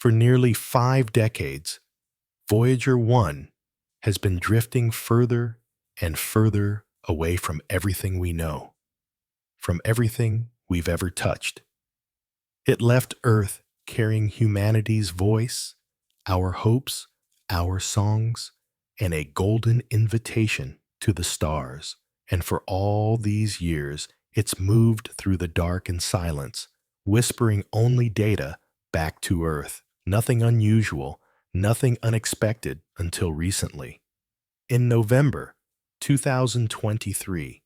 For nearly 5 decades, Voyager 1 has been drifting further and further away from everything we know, from everything we've ever touched. It left Earth carrying humanity's voice, our hopes, our songs, and a golden invitation to the stars. And for all these years, it's moved through the dark and silence, whispering only data back to Earth. Nothing unusual, nothing unexpected until recently. In November 2023,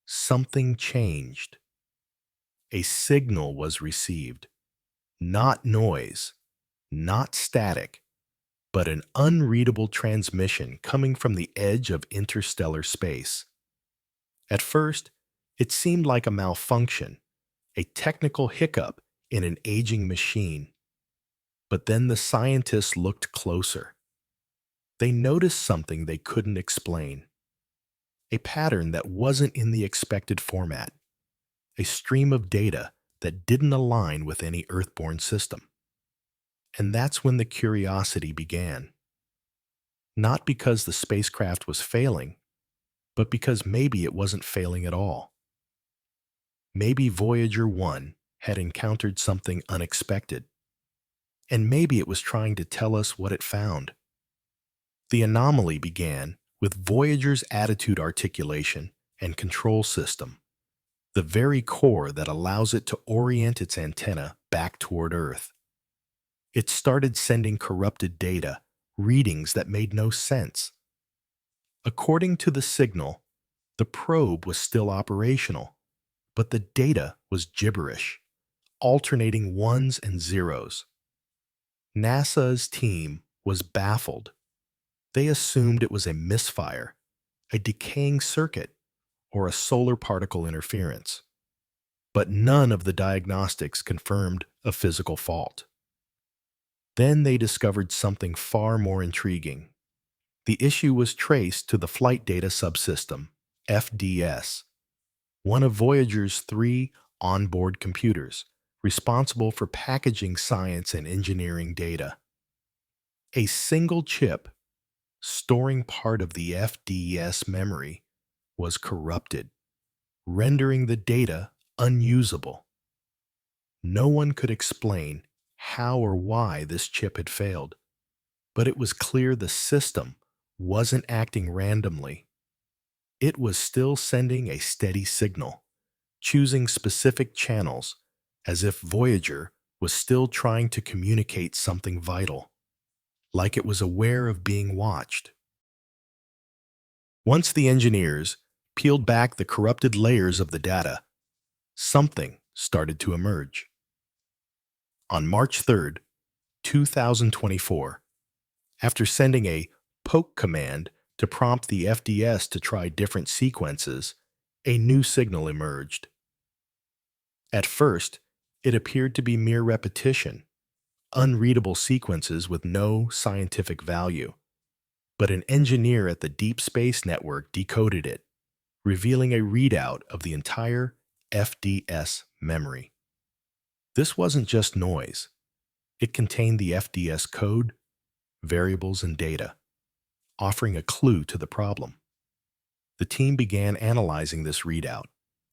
something changed. A signal was received. Not noise, not static, but an unreadable transmission coming from the edge of interstellar space. At first, it seemed like a malfunction, a technical hiccup in an aging machine. But then the scientists looked closer. They noticed something they couldn't explain. A pattern that wasn't in the expected format. A stream of data that didn't align with any Earthborn system. And that's when the curiosity began. Not because the spacecraft was failing, but because maybe it wasn't failing at all. Maybe Voyager 1 had encountered something unexpected. And maybe it was trying to tell us what it found. The anomaly began with Voyager's attitude articulation and control system, the very core that allows it to orient its antenna back toward Earth. It started sending corrupted data, readings that made no sense. According to the signal, the probe was still operational, but the data was gibberish, alternating ones and zeros. NASA's team was baffled. They assumed it was a misfire, a decaying circuit, or a solar particle interference. But none of the diagnostics confirmed a physical fault. Then they discovered something far more intriguing. The issue was traced to the Flight Data Subsystem, FDS, one of Voyager's 3 onboard computers, responsible for packaging science and engineering data. A single chip, storing part of the FDS memory, was corrupted, rendering the data unusable. No one could explain how or why this chip had failed, but it was clear the system wasn't acting randomly. It was still sending a steady signal, choosing specific channels, as if Voyager was still trying to communicate something vital, like it was aware of being watched. Once the engineers peeled back the corrupted layers of the data, something started to emerge. On March 3rd, 2024, after sending a poke command to prompt the FDS to try different sequences, a new signal emerged. At first, it appeared to be mere repetition, unreadable sequences with no scientific value. But an engineer at the Deep Space Network decoded it, revealing a readout of the entire FDS memory. This wasn't just noise. It contained the FDS code, variables, and data, offering a clue to the problem. The team began analyzing this readout,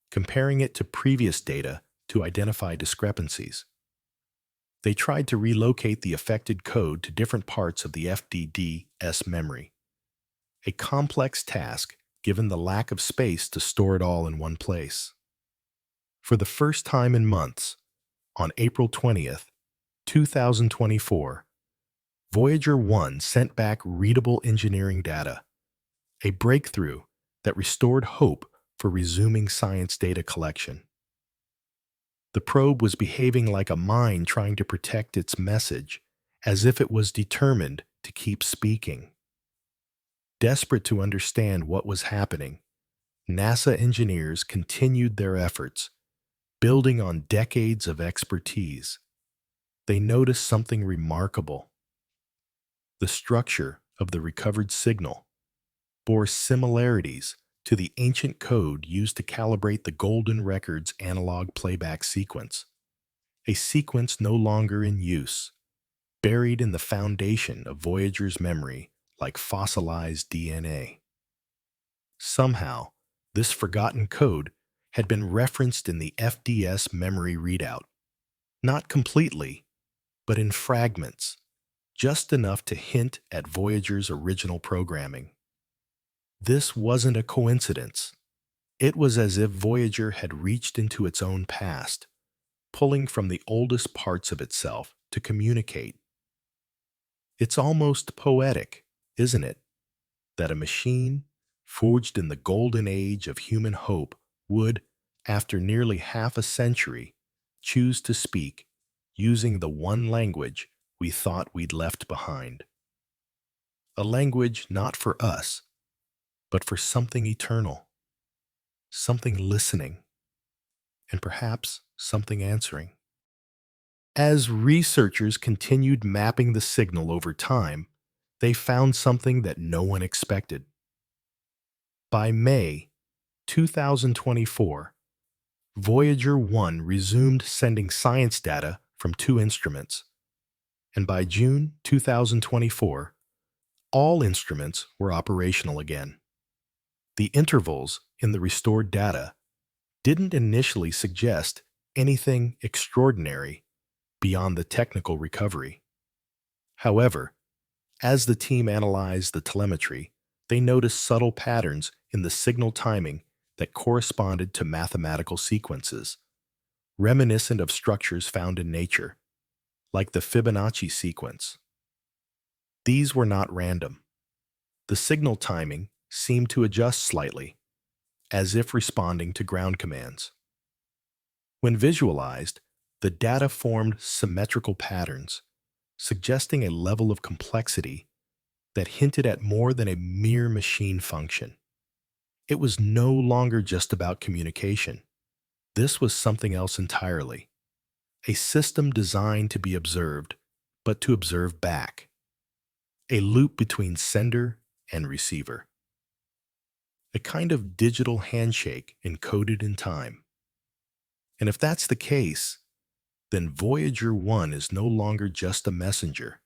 comparing it to previous data to identify discrepancies. They tried to relocate the affected code to different parts of the FDS memory, a complex task given the lack of space to store it all in one place. For the first time in months, on April 20th, 2024, Voyager 1 sent back readable engineering data, a breakthrough that restored hope for resuming science data collection. The probe was behaving like a mind trying to protect its message, as if it was determined to keep speaking. Desperate to understand what was happening, NASA engineers continued their efforts, building on decades of expertise. They noticed something remarkable. The structure of the recovered signal bore similarities to the ancient code used to calibrate the Golden Record's analog playback sequence, a sequence no longer in use, buried in the foundation of Voyager's memory like fossilized DNA. Somehow, this forgotten code had been referenced in the FDS memory readout, not completely, but in fragments, just enough to hint at Voyager's original programming. This wasn't a coincidence. It was as if Voyager had reached into its own past, pulling from the oldest parts of itself to communicate. It's almost poetic, isn't it, that a machine, forged in the golden age of human hope, would, after nearly half a century, choose to speak using the one language we thought we'd left behind. A language not for us, but for something eternal, something listening, and perhaps something answering. As researchers continued mapping the signal over time, they found something that no one expected. By May 2024, Voyager 1 resumed sending science data from two instruments, and by June 2024, all instruments were operational again. The intervals in the restored data didn't initially suggest anything extraordinary beyond the technical recovery. However, as the team analyzed the telemetry, they noticed subtle patterns in the signal timing that corresponded to mathematical sequences, reminiscent of structures found in nature, like the Fibonacci sequence. These were not random. The signal timing seemed to adjust slightly, as if responding to ground commands. When visualized, the data formed symmetrical patterns, suggesting a level of complexity that hinted at more than a mere machine function. It was no longer just about communication. This was something else entirely. A system designed to be observed, but to observe back. A loop between sender and receiver. A kind of digital handshake encoded in time. And if that's the case, then Voyager 1 is no longer just a messenger.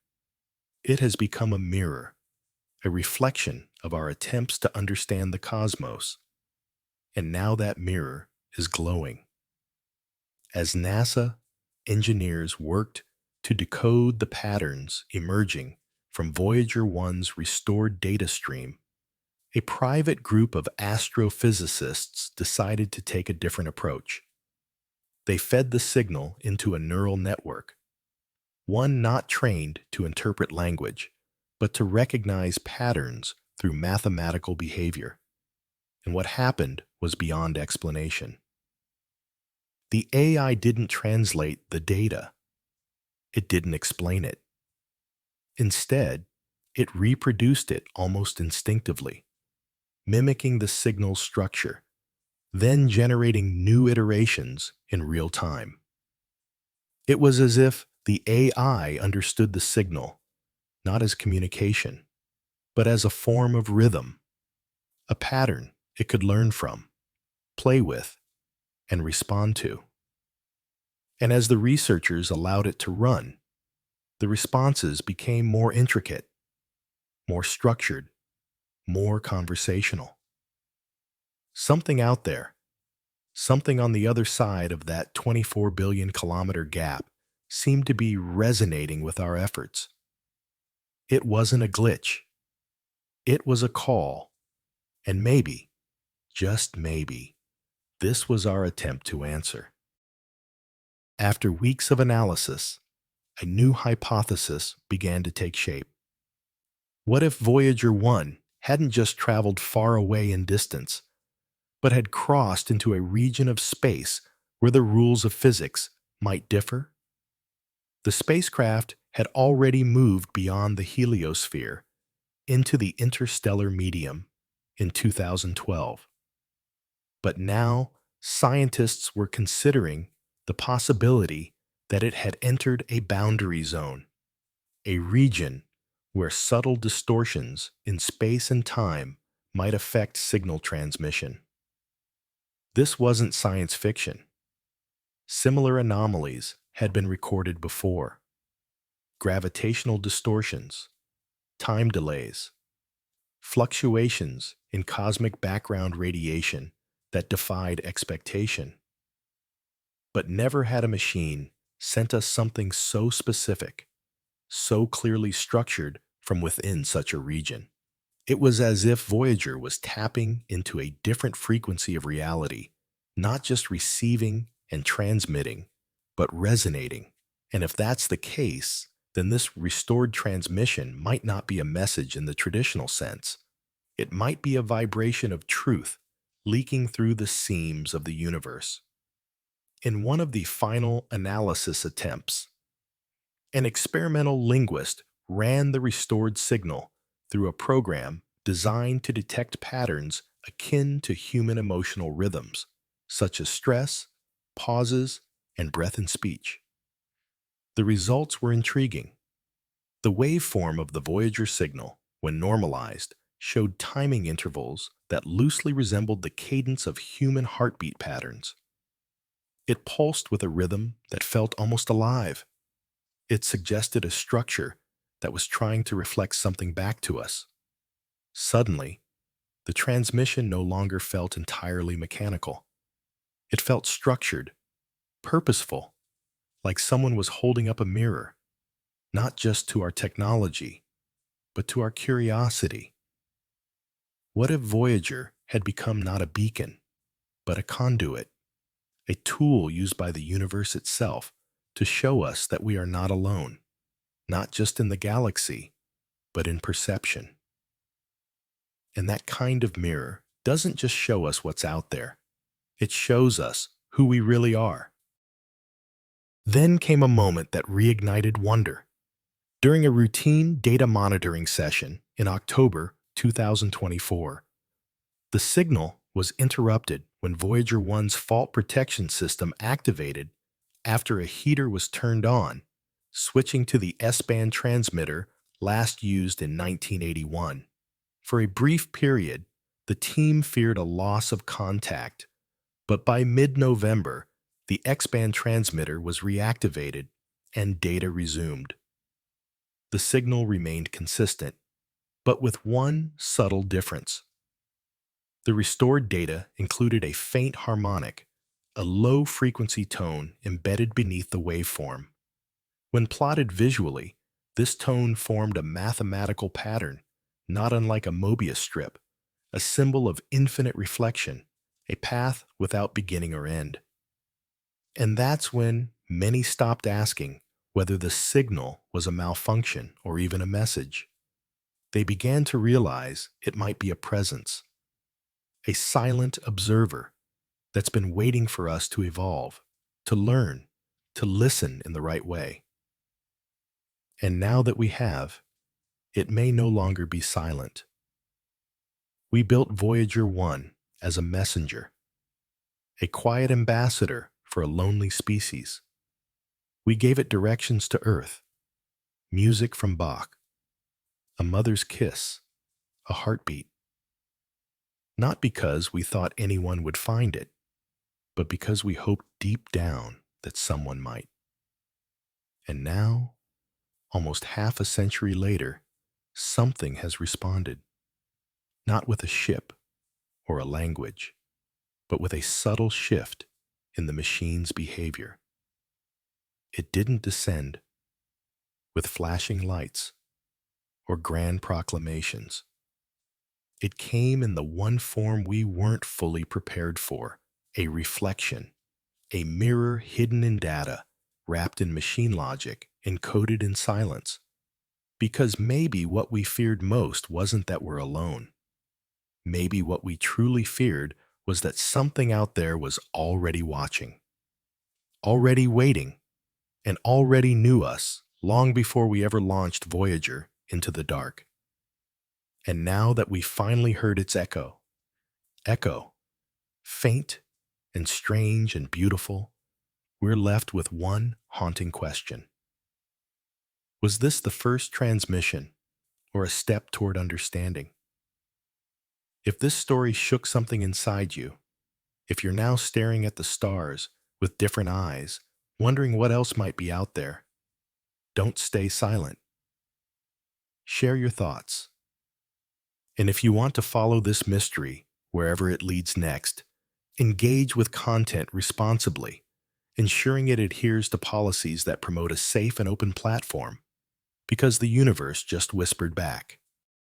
It has become a mirror, a reflection of our attempts to understand the cosmos. And now that mirror is glowing. As NASA engineers worked to decode the patterns emerging from Voyager 1's restored data stream, a private group of astrophysicists decided to take a different approach. They fed the signal into a neural network, one not trained to interpret language, but to recognize patterns through mathematical behavior. And what happened was beyond explanation. The AI didn't translate the data. It didn't explain it. Instead, it reproduced it almost instinctively, mimicking the signal's structure, then generating new iterations in real time. It was as if the AI understood the signal, not as communication, but as a form of rhythm, a pattern it could learn from, play with, and respond to. And as the researchers allowed it to run, the responses became more intricate, more structured, more conversational. Something out there, something on the other side of that 24 billion kilometer gap seemed to be resonating with our efforts. It wasn't a glitch. It was a call. And maybe, just maybe, this was our attempt to answer. After weeks of analysis, a new hypothesis began to take shape. What if Voyager 1 hadn't just traveled far away in distance, but had crossed into a region of space where the rules of physics might differ? The spacecraft had already moved beyond the heliosphere into the interstellar medium in 2012. But now, scientists were considering the possibility that it had entered a boundary zone, a region where subtle distortions in space and time might affect signal transmission. This wasn't science fiction. Similar anomalies had been recorded before. gravitational distortions, time delays, fluctuations in cosmic background radiation that defied expectation. But never had a machine sent us something so specific, so clearly structured from within such a region. It was as if Voyager was tapping into a different frequency of reality, not just receiving and transmitting, but resonating. And if that's the case, then this restored transmission might not be a message in the traditional sense. It might be a vibration of truth leaking through the seams of the universe. In one of the final analysis attempts, an experimental linguist ran the restored signal through a program designed to detect patterns akin to human emotional rhythms, such as stress, pauses, and breath in speech. The results were intriguing. The waveform of the Voyager signal, when normalized, showed timing intervals that loosely resembled the cadence of human heartbeat patterns. It pulsed with a rhythm that felt almost alive. It suggested a structure that was trying to reflect something back to us. Suddenly, the transmission no longer felt entirely mechanical. It felt structured, purposeful, like someone was holding up a mirror, not just to our technology, but to our curiosity. What if Voyager had become not a beacon, but a conduit, a tool used by the universe itself to show us that we are not alone, not just in the galaxy, but in perception? And that kind of mirror doesn't just show us what's out there, it shows us who we really are. Then came a moment that reignited wonder. During a routine data monitoring session in October 2024, the signal was interrupted when Voyager 1's fault protection system activated after a heater was turned on, switching to the S-band transmitter last used in 1981. For a brief period, the team feared a loss of contact, but by mid-November, the X-band transmitter was reactivated and data resumed. The signal remained consistent, but with one subtle difference. The restored data included a faint harmonic, a low-frequency tone embedded beneath the waveform. When plotted visually, this tone formed a mathematical pattern, not unlike a Mobius strip, a symbol of infinite reflection, a path without beginning or end. And that's when many stopped asking whether the signal was a malfunction or even a message. They began to realize it might be a presence, a silent observer that's been waiting for us to evolve, to learn, to listen in the right way. And now that we have, it may no longer be silent. We built Voyager 1 as a messenger, a quiet ambassador for a lonely species. We gave it directions to Earth, music from Bach, a mother's kiss, a heartbeat. Not because we thought anyone would find it, but because we hoped deep down that someone might. And now, almost half a century later, something has responded. Not with a ship or a language, but with a subtle shift in the machine's behavior. It didn't descend with flashing lights or grand proclamations. It came in the one form we weren't fully prepared for, a reflection, a mirror hidden in data, wrapped in machine logic, encoded in silence. Because maybe what we feared most wasn't that we're alone. Maybe what we truly feared was that something out there was already watching, already waiting, and already knew us long before we ever launched Voyager into the dark. And now that we finally heard its echo, faint and strange and beautiful, we're left with one haunting question. Was this the first transmission or a step toward understanding? If this story shook something inside you, if you're now staring at the stars with different eyes, wondering what else might be out there, don't stay silent. Share your thoughts. And if you want to follow this mystery wherever it leads next, engage with content responsibly, ensuring it adheres to policies that promote a safe and open platform, because the universe just whispered back.